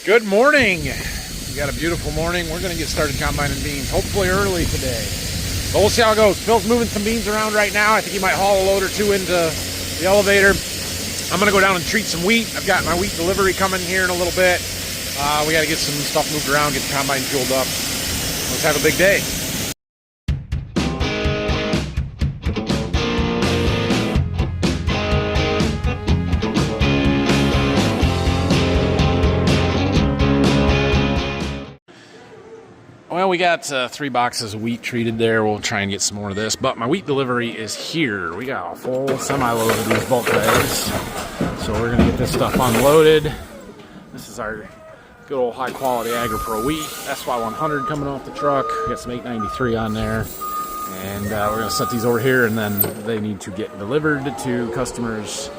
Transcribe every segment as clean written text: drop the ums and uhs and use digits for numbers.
Good morning. We got a beautiful morning. We're going to get started combining beans, hopefully early today. But we'll see how it goes. Phil's moving some beans around right now. I think he might haul a load or two into the elevator. I'm going to go down and treat some wheat. I've got my wheat delivery coming here in a little bit. We got to get some stuff moved around, get the combine fueled up. Let's have a big day. Well, we got 3 boxes of wheat treated there. We'll try and get some more of this. But my wheat delivery is here. We got a full semi-load of these bulk bags. So we're going to get this stuff unloaded. This is our good old high-quality AgriPro wheat. SY100 coming off the truck. We got some 893 on there. And we're going to set these over here, and then they need to get delivered to customers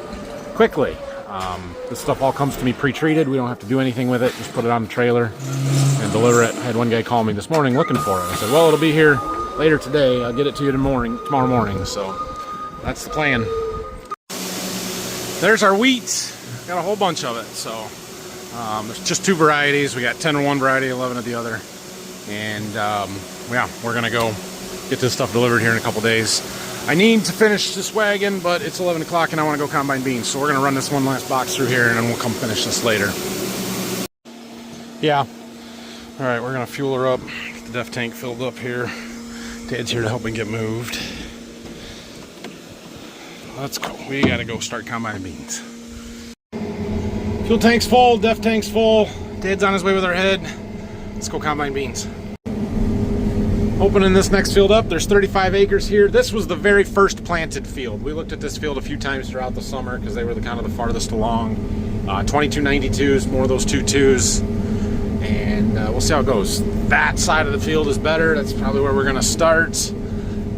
quickly. This stuff all comes to me pre-treated. We don't have to do anything with it. Just put it on the trailer and deliver it. I had one guy call me this morning looking for it. I said, well, it'll be here later today. I'll get it to you tomorrow morning. So that's the plan. There's our wheat. Got a whole bunch of it. So there's just 2 varieties. We got 10 of one variety, 11 of the other. And yeah, we're going to go get this stuff delivered here in a couple days. I need to finish this wagon, but it's 11 o'clock and I want to go combine beans. So we're going to run this one last box through here and then we'll come finish this later. Yeah. All right, we're going to fuel her up. Get the DEF tank filled up here. Dad's here to help me get moved. Let's go. We got to go start combining beans. Fuel tank's full, DEF tank's full. Dad's on his way with our head. Let's go combine beans. Opening this next field up, there's 35 acres here. This was the very first planted field. We looked at this field a few times throughout the summer because they were kind of the farthest along. 2292s, more of those 22s. And we'll see how it goes. That side of the field is better. That's probably where we're going to start.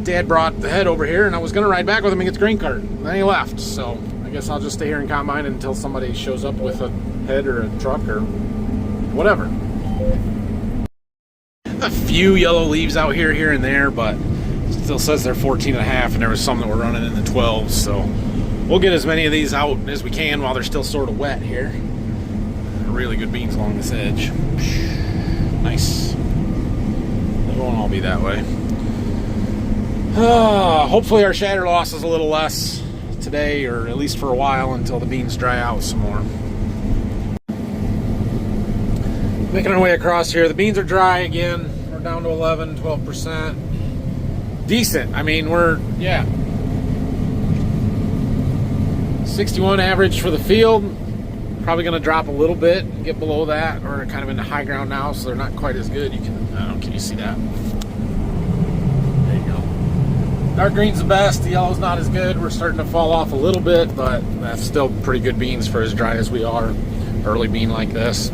Dad brought the head over here, and I was going to ride back with him and get the grain cart. And then he left. So I guess I'll just stay here and combine it until somebody shows up with a head or a truck or whatever. A few yellow leaves out here and there, but it still says they're 14 and a half, and there was some that were running in the 12s. So we'll get as many of these out as we can while they're still sort of wet here. Really good beans along this edge. Nice. They won't all be that way. Hopefully our shatter loss is a little less today, or at least for a while until the beans dry out some more. Making our way across here. The beans are dry again. We're down to 11, 12%. Decent. I mean, we're, yeah. 61 average for the field. Probably going to drop a little bit, get below that. We're kind of in the high ground now, so they're not quite as good. You can, I don't know, can you see that? There you go. Dark green's the best. The yellow's not as good. We're starting to fall off a little bit, but that's still pretty good beans for as dry as we are. Early bean like this.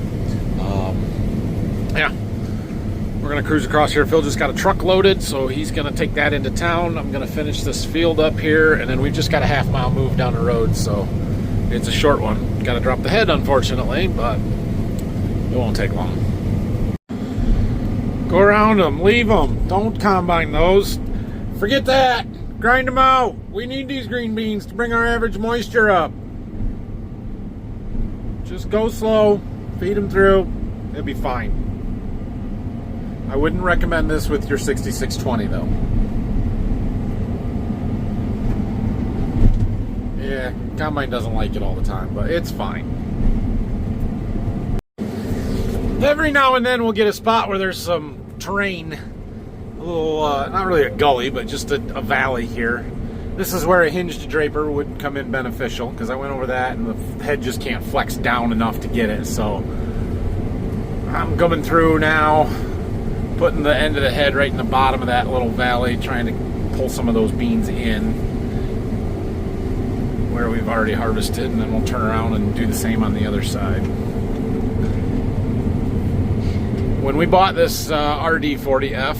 Yeah, we're going to cruise across here. Phil just got a truck loaded, so he's going to take that into town. I'm going to finish this field up here, and then we've just got a half-mile move down the road, so it's a short one. Got to drop the head, unfortunately, but it won't take long. Go around them, leave them. Don't combine those. Forget that. Grind them out. We need these green beans to bring our average moisture up. Just go slow. Feed them through. It'll be fine. I wouldn't recommend this with your 6620 though. Yeah, combine doesn't like it all the time, but it's fine. Every now and then we'll get a spot where there's some terrain, a little, not really a gully, but just a valley here. This is where a hinged draper would come in beneficial, because I went over that and the head just can't flex down enough to get it, so I'm coming through now, putting the end of the head right in the bottom of that little valley, trying to pull some of those beans in where we've already harvested, and then we'll turn around and do the same on the other side. When we bought this RD40F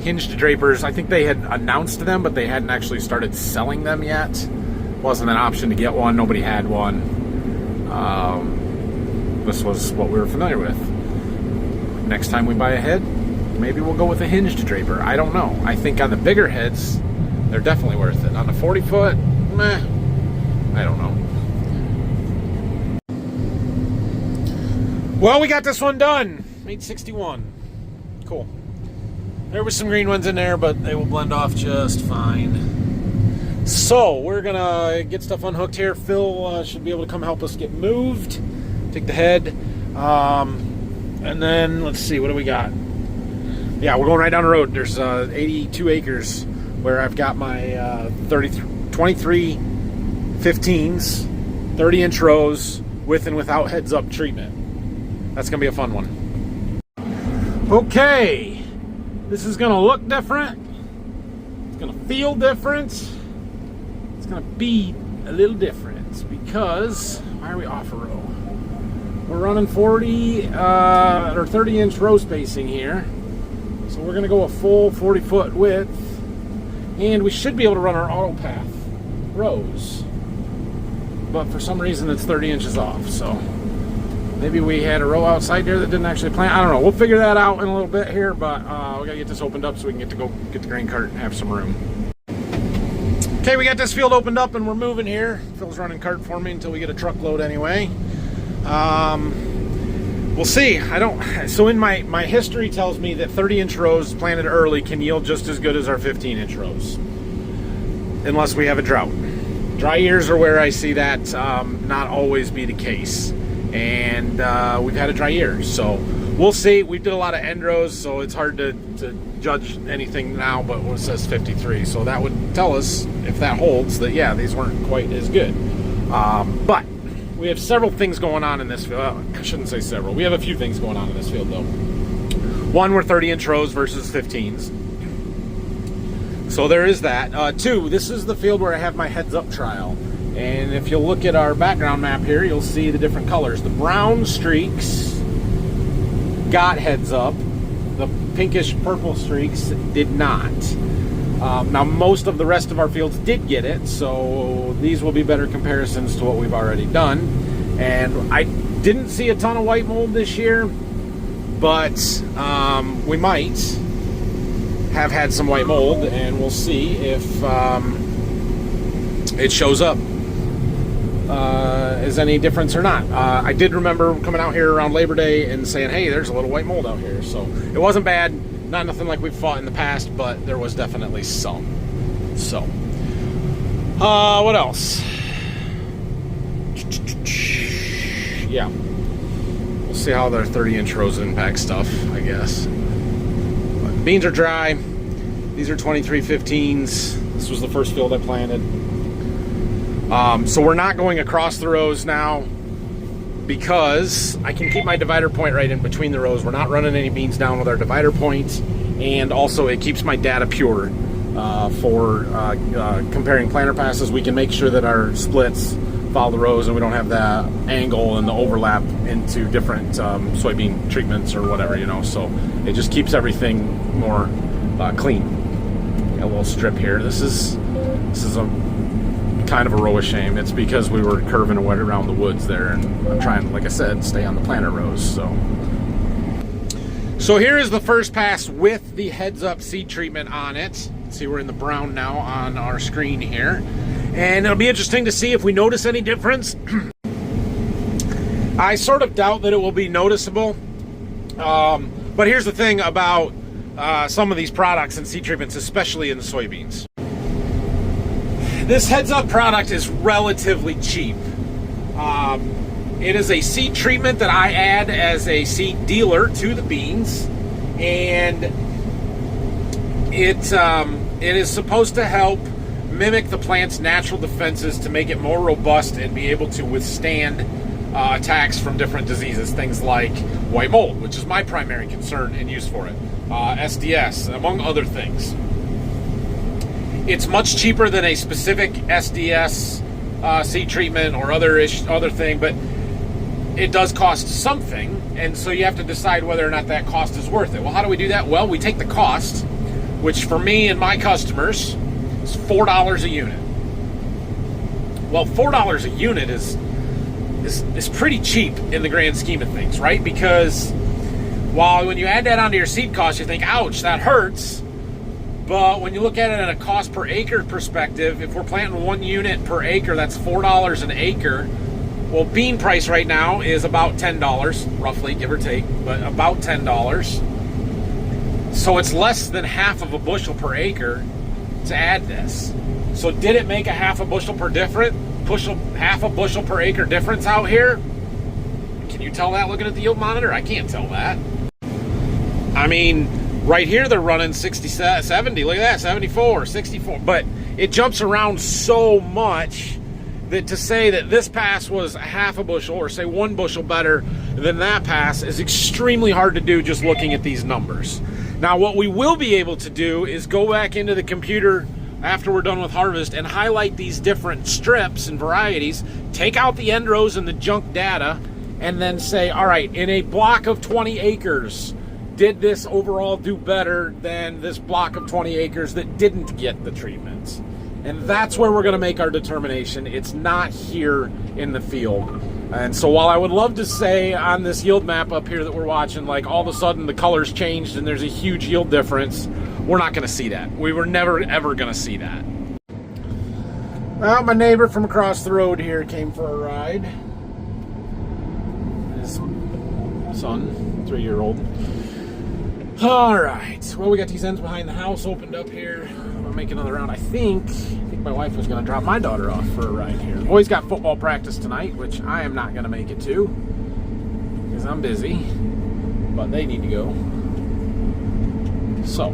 hinged drapers, I think they had announced them, but they hadn't actually started selling them yet. Wasn't an option to get one. Nobody had one. This was what we were familiar with. Next time we buy a head, maybe we'll go with a hinged draper. I don't know. I think on the bigger heads, they're definitely worth it. On the 40-foot, meh, I don't know. Well, we got this one done. Made 61. Cool. There was some green ones in there, but they will blend off just fine. So we're gonna get stuff unhooked here. Phil should be able to come help us get moved. Take the head, and then let's see, what do we got? Yeah, we're going right down the road. There's 82 acres where I've got my 23 15s, 30-inch rows with and without heads-up treatment. That's gonna be a fun one. Okay, this is gonna look different. It's gonna feel different. It's gonna be a little different because why are we off a row? We're running 40 or 30-inch row spacing here, so we're gonna go a full 40-foot width, and we should be able to run our auto path rows. But for some reason it's 30 inches off, so maybe we had a row outside there that didn't actually plant. I don't know. We'll figure that out in a little bit here, but we gotta get this opened up so we can get the grain cart and have some room. Okay, we got this field opened up and we're moving here. Phil's running cart for me until we get a truckload anyway. We'll see. So in my history tells me that 30-inch rows planted early can yield just as good as our 15-inch rows, unless we have a drought. Dry years are where I see that not always be the case, and we've had a dry year, so we'll see. We did a lot of end rows, so it's hard to judge anything now, but it says 53, so that would tell us, if that holds, that yeah, these weren't quite as good. But we have several things going on in this field. Well, I shouldn't say several. We have a few things going on in this field, though. One, we're 30-inch rows versus 15s. So there is that. Two, this is the field where I have my heads-up trial. And if you'll look at our background map here, you'll see the different colors. The brown streaks got heads up. The pinkish purple streaks did not. Now, most of the rest of our fields did get it, so these will be better comparisons to what we've already done. And I didn't see a ton of white mold this year, but we might have had some white mold, and we'll see if it shows up as any difference or not. I did remember coming out here around Labor Day and saying, hey, there's a little white mold out here. So it wasn't bad, not nothing like we've fought in the past, but there was definitely some. So, what else? Yeah, we'll see how their 30-inch rows impact stuff, I guess. But beans are dry. These are 23 15s. This was the first field I planted. So we're not going across the rows now because I can keep my divider point right in between the rows. We're not running any beans down with our divider point, and also it keeps my data pure for comparing planter passes. We can make sure that our splits follow the rows and we don't have that angle and the overlap into different soybean treatments or whatever, you know. So it just keeps everything more clean. Got a little strip here. This is a kind of a row of shame. It's because we were curving around the woods there, and I'm trying, like I said, stay on the planter rows. So here is the first pass with the heads-up seed treatment on it. See, we're in the brown now on our screen here, and it'll be interesting to see if we notice any difference. I sort of doubt that it will be noticeable, but here's the thing about some of these products and seed treatments, especially in the soybeans. This heads-up product is relatively cheap. It is a seed treatment that I add as a seed dealer to the beans, and it is supposed to help mimic the plant's natural defenses to make it more robust and be able to withstand attacks from different diseases, things like white mold, which is my primary concern and use for it, SDS, among other things. It's much cheaper than a specific SDS seed treatment or other thing, but it does cost something, and so you have to decide whether or not that cost is worth it. Well, how do we do that? Well, we take the cost, which for me and my customers is $4 a unit. Well, $4 a unit is pretty cheap in the grand scheme of things, right? Because while when you add that onto your seed cost, you think, ouch, that hurts. But when you look at it at a cost per acre perspective, if we're planting 1 unit per acre, that's $4 an acre. Well, bean price right now is about $10, roughly, give or take, but about $10. So it's less than half of a bushel per acre to add this. So did it make a half a bushel per half a bushel per acre difference out here? Can you tell that looking at the yield monitor? I can't tell that. I mean, right here they're running 60, 70, look at that, 74, 64. But it jumps around so much that to say that this pass was a half a bushel or say 1 bushel better than that pass is extremely hard to do just looking at these numbers. Now, what we will be able to do is go back into the computer after we're done with harvest and highlight these different strips and varieties, take out the end rows and the junk data, and then say, all right, in a block of 20 acres, did this overall do better than this block of 20 acres that didn't get the treatments? And that's where we're going to make our determination. It's not here in the field. And so while I would love to say on this yield map up here that we're watching, like all of a sudden the colors changed and there's a huge yield difference, we're not going to see that. We were never, ever going to see that. Well, my neighbor from across the road here came for a ride. His son, 3-year-old. All right, well, we got these ends behind the house opened up here. I'm gonna make another round. I think my wife was gonna drop my daughter off for a ride here. Boys got football practice tonight, which I am not gonna make it to because I'm busy, but they need to go. So,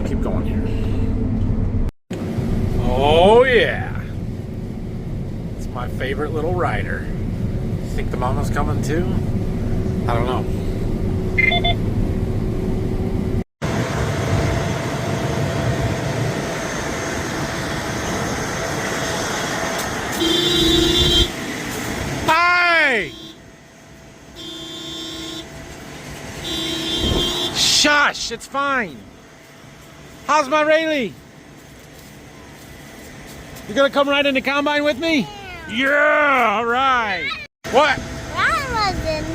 keep going here. Oh yeah, it's my favorite little rider. Think the mama's coming too? I don't know. Hi! Shush, it's fine. How's my Rayleigh? You gonna come right in the combine with me? Yeah, all right. What?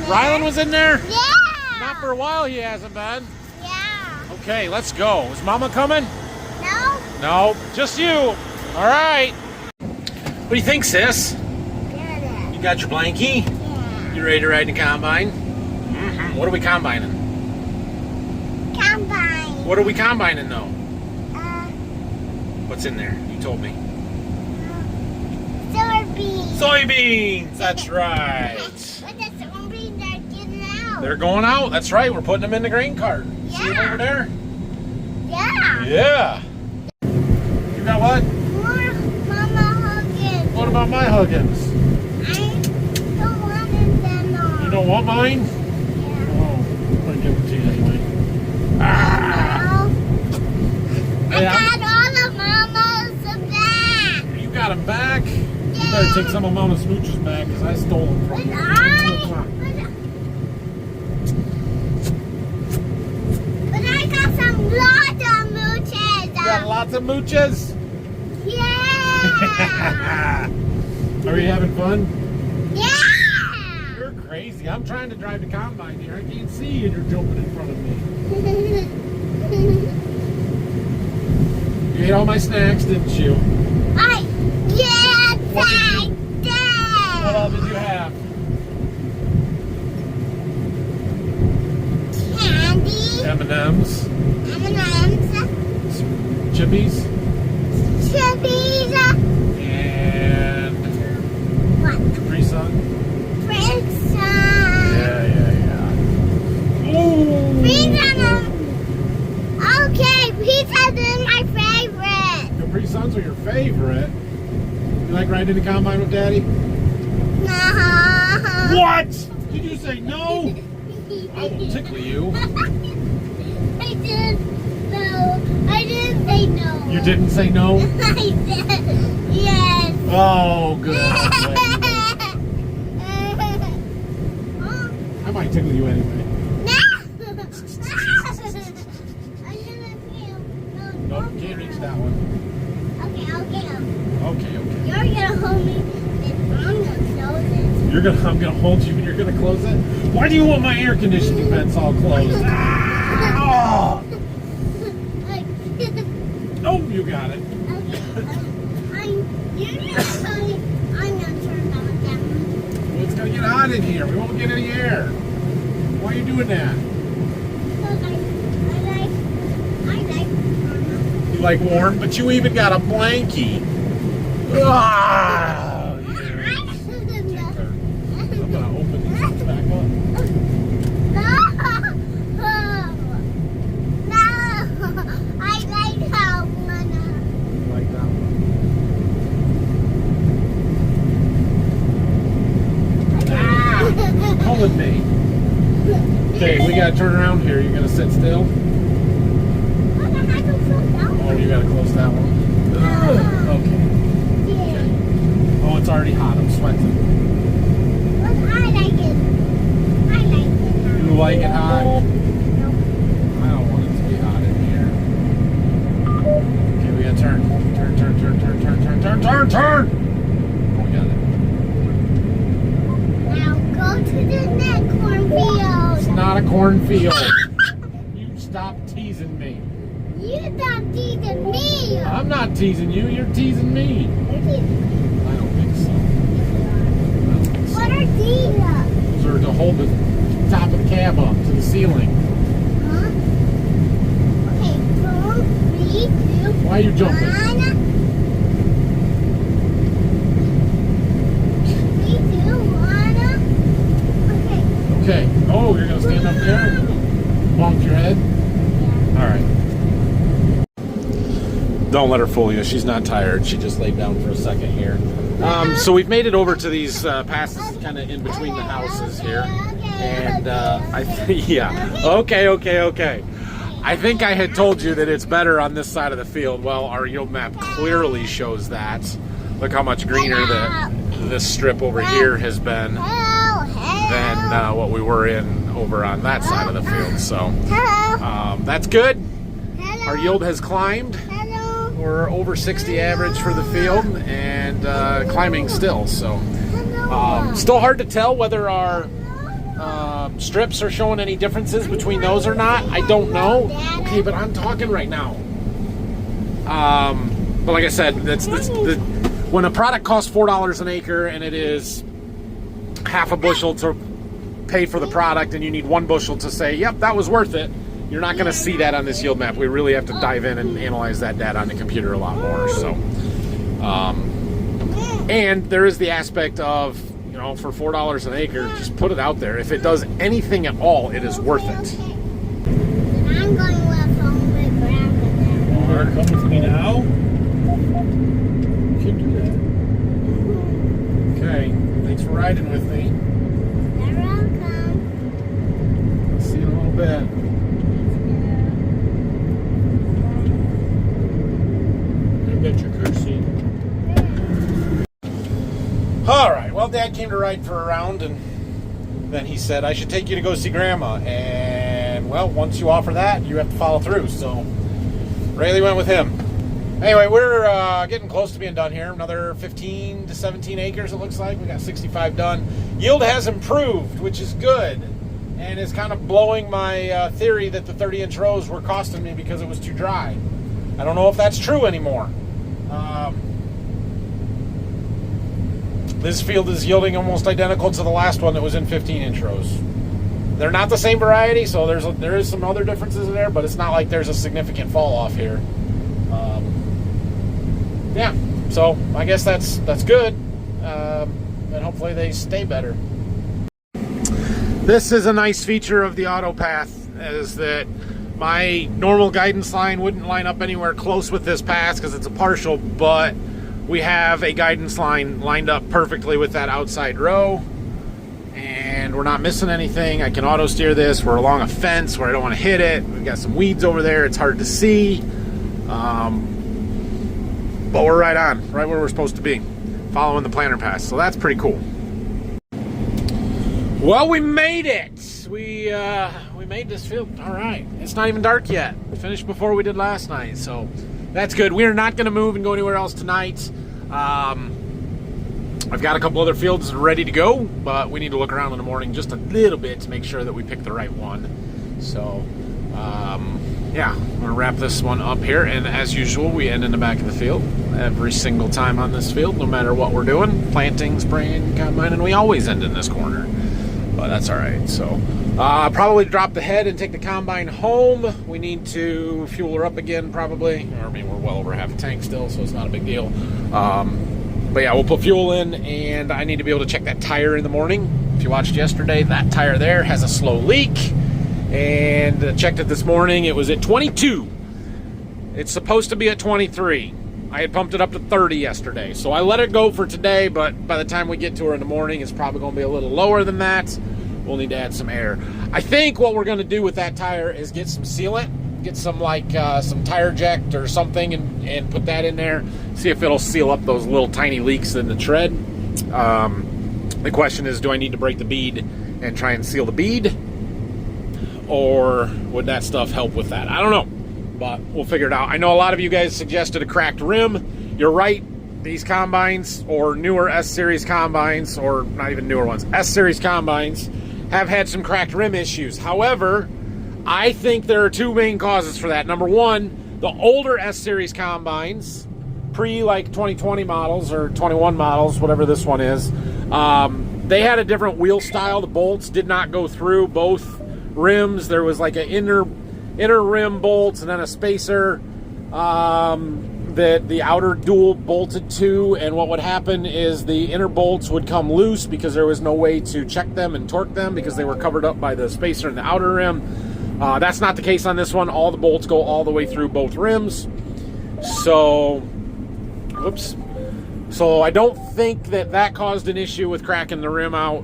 Rylan was in there? Yeah! Not for a while he hasn't been. Yeah. Okay, let's go. Is Mama coming? No? No, just you. All right. What do you think, sis? Good. You got your blankie? Yeah. You ready to ride the combine? Mm-hmm. What are we combining? Combine. What are we combining, though? Uh, What's in there? You told me. Soybeans. Soybeans, that's right. But the soybeans are getting out. They're going out. That's right. We're putting them in the grain cart. Yeah. See them over there? Yeah. Yeah. You got what? More Mama Huggins. What about my Huggins? I don't want them on. You don't want mine? Yeah. Oh, I'm going to give it to you anyway. Ah! I got all of Mama's back. You got them back? You better take some of Mama's smooches back because I stole them from you. But I got some lots of mooches. You got lots of mooches? Yeah. Are you having fun? Yeah. You're crazy. I'm trying to drive the combine here. I can't see you and you're jumping in front of me. You ate all my snacks, didn't you? Yes, What did I you- did. What all did you have? Candy, M&M's, M&M's, Chippies, chippies, and what? Capri Sun. Prince, Yeah. Ooh. pizza. Okay, pizza is my favorite. Capri Suns are your favorite. You like riding the combine with Daddy? No. What? Did you say no? I will tickle you. I didn't. No, I didn't say no. You didn't say no? I did. Yes. Oh, good. I might tickle you anyway. Nope, can't reach that one. Okay. You're gonna hold me and I'm gonna close it. I'm gonna hold you and you're gonna close it? Why do you want my air conditioning vents all closed? Ah! Oh, you got it. You hot in here. We won't get any air. Why are you doing that? You like warm, but you even got a blankie. Ah, I'm gonna open these back up. Pulling me. Okay, we gotta turn around here. You're gonna sit still. Oh, you gotta close that one. Okay. Oh, it's already hot. I'm sweating. You like it hot? I don't want it to be hot in here. Okay, we gotta turn. Turn. Oh, we got it. Go to the next cornfield. It's not a cornfield. You stop teasing me. You stop teasing me. I'm not teasing you. You're teasing me. I don't think so. What are these? Those are to hold the top of the cab up to the ceiling. Huh? Okay, 4, 3, 2. Why are you jumping? 1. 3, 2, 1. Okay. Okay. Oh, you're going to stand up there? Bonk your head? Yeah. All right. Don't let her fool you. She's not tired. She just laid down for a second here. So we've made it over to these passes kind of in between the houses here. And yeah. Okay. I think I had told you that it's better on this side of the field. Well, our yield map clearly shows that. Look how much greener this strip over here has been than what we were in over on that side of the field. So that's good. Our yield has climbed. We're over 60 average for the field and climbing still. So still hard to tell whether our strips are showing any differences between those or not. I don't know. Okay, but I'm talking right now. But like I said, when a product costs $4 an acre and it is half a bushel to pay for the product and you need 1 bushel to say, yep, that was worth it, you're not going to see that on this yield map. We really have to dive in and analyze that data on the computer a lot more. So, and there is the aspect of, you know, for $4 an acre, just put it out there. If it does anything at all, it is worth it. I'm going left home with Grandpa. Come with me now. You can do that. Okay, thanks for riding with me. You're welcome. See you in a little bit. I bet your car seat. All right, well, Dad came to ride for a round, and then he said, I should take you to go see Grandma. And, well, once you offer that, you have to follow through. So, Rayleigh went with him. Anyway, we're getting close to being done here. Another 15 to 17 acres, it looks like. We got 65 done. Yield has improved, which is good. And it's kind of blowing my theory that the 30-inch rows were costing me because it was too dry. I don't know if that's true anymore. This field is yielding almost identical to the last one that was in 15-inch rows. They're not the same variety, so there is some other differences in there, but it's not like there's a significant fall off here. Yeah, so I guess that's good, and hopefully they stay better. This is a nice feature of the AutoPath, is that my normal guidance line wouldn't line up anywhere close with this pass because it's a partial, but we have a guidance line lined up perfectly with that outside row, and we're not missing anything. I can auto steer this. We're along a fence where I don't want to hit it. We've got some weeds over there. It's hard to see, but we're right on, right where we're supposed to be, following the planter pass. So that's pretty cool. Well, we made it. We made this field all right. It's not even dark yet. We finished before we did last night, so that's good. We are not going to move and go anywhere else tonight. I've got a couple other fields ready to go, but we need to look around in the morning just a little bit to make sure that we pick the right one. So, yeah, I'm gonna wrap this one up here, and as usual, we end in the back of the field every single time on this field, no matter what we're doing, planting, spraying, combining, we always end in this corner, but that's all right. So probably drop the head and take the combine home. We need to fuel her up again, probably. I mean, we're well over half a tank still, so it's not a big deal. But yeah, we'll put fuel in, and I need to be able to check that tire in the morning. If you watched yesterday, that tire there has a slow leak, and checked it this morning. It was at 22. It's supposed to be at 23. I had pumped it up to 30 yesterday, so I let it go for today, but by the time we get to her in the morning, it's probably going to be a little lower than that. We'll need to add some air. I think what we're going to do with that tire is get some sealant, get some some tire eject or something, and put that in there, see if it'll seal up those little tiny leaks in the tread. The question is, do I need to break the bead and try and seal the bead, or would that stuff help with that? I don't know, but we'll figure it out. I know a lot of you guys suggested a cracked rim. You're right. These combines, or newer S-Series combines, or not even newer ones, S-Series combines, have had some cracked rim issues. However, I think there are two main causes for that. Number one, the older S-Series combines, pre-like 2020 models or 21 models, whatever this one is, they had a different wheel style. The bolts did not go through both rims. There was like an inner rim bolts and then a spacer that the outer dual bolted to, and what would happen is the inner bolts would come loose because there was no way to check them and torque them because they were covered up by the spacer and the outer rim. That's not the case on this one. All the bolts go all the way through both rims. So, whoops. So I don't think that caused an issue with cracking the rim out.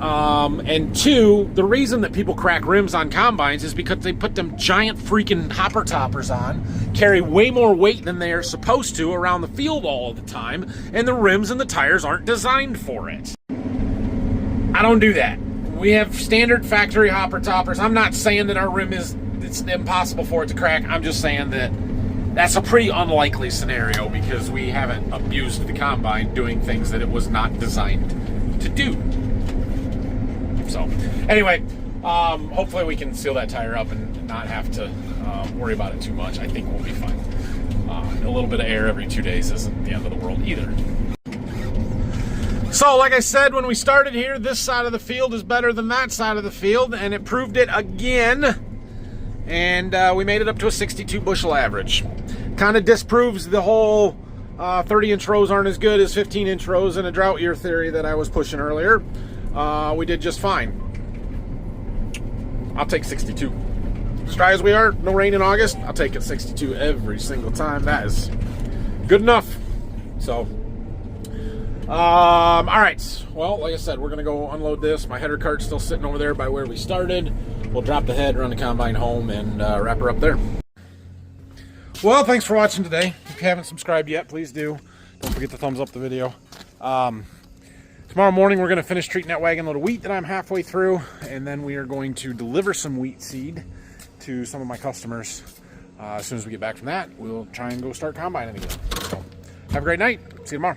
And two, the reason that people crack rims on combines is because they put them giant freaking hopper toppers on, carry way more weight than they are supposed to around the field all the time, and the rims and the tires aren't designed for it. I don't do that. We have standard factory hopper toppers. I'm not saying that our rim it's impossible for it to crack. I'm just saying that that's a pretty unlikely scenario because we haven't abused the combine doing things that it was not designed to do. So anyway, hopefully we can seal that tire up and not have to worry about it too much. I think we'll be fine. A little bit of air every 2 days isn't the end of the world either. So like I said when we started here, this side of the field is better than that side of the field, and it proved it again. And we made it up to a 62 bushel average. Kind of disproves the whole 30-inch rows aren't as good as 15-inch rows in a drought year theory that I was pushing earlier. We did just fine. I'll take 62. As dry as we are, no rain in August, I'll take it 62 every single time. That is good enough. So, all right. Well, like I said, we're going to go unload this. My header cart's still sitting over there by where we started. We'll drop the head, run the combine home, and wrap her up there. Well, thanks for watching today. If you haven't subscribed yet, please do. Don't forget to thumbs up the video. Tomorrow morning, we're going to finish treating that wagon load of wheat that I'm halfway through, and then we are going to deliver some wheat seed to some of my customers. As soon as we get back from that, we'll try and go start combining again. So, have a great night. See you tomorrow.